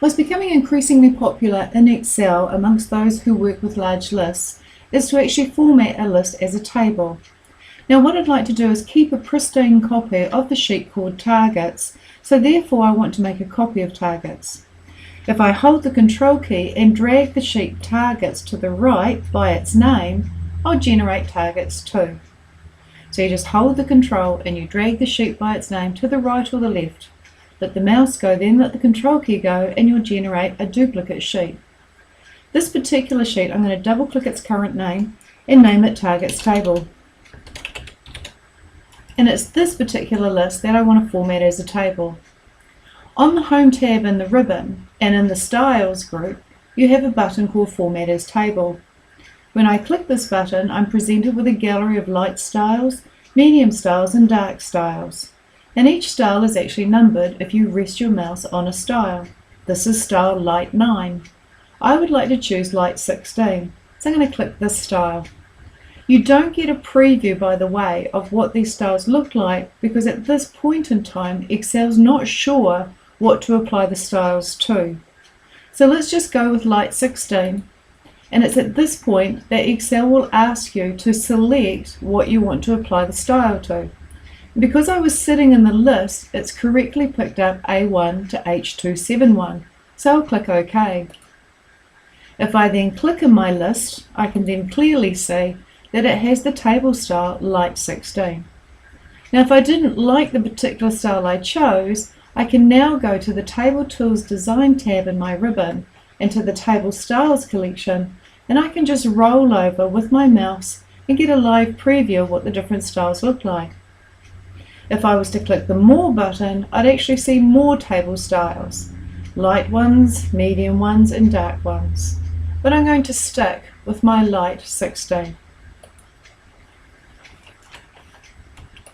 What's becoming increasingly popular in Excel amongst those who work with large lists is to actually format a list as a table. Now what I'd like to do is keep a pristine copy of the sheet called targets, so therefore I want to make a copy of targets. If I hold the Control key and drag the sheet targets to the right by its name, I'll generate targets too. So you just hold the Control and you drag the sheet by its name to the right or the left. Let the mouse go, then let the Control key go, and you'll generate a duplicate sheet. This particular sheet, I'm going to double click its current name and name it Targets Table. And it's this particular list that I want to format as a table. On the Home tab in the ribbon and in the Styles group, you have a button called Format as Table. When I click this button, I'm presented with a gallery of light styles, medium styles and dark styles. And each style is actually numbered if you rest your mouse on a style. This is style Light 9. I would like to choose Light 16, so I'm going to click this style. You don't get a preview, by the way, of what these styles look like because at this point in time, Excel's not sure what to apply the styles to. So let's just go with Light 16. And it's at this point that Excel will ask you to select what you want to apply the style to. Because I was sitting in the list, it's correctly picked up A1 to H271, so I'll click OK. If I then click in my list, I can then clearly see that it has the table style Light 16. Now if I didn't like the particular style I chose, I can now go to the Table Tools Design tab in my ribbon and to the Table Styles collection, and I can just roll over with my mouse and get a live preview of what the different styles look like. If I was to click the More button, I'd actually see more table styles, light ones, medium ones and dark ones. But I'm going to stick with my Light 16.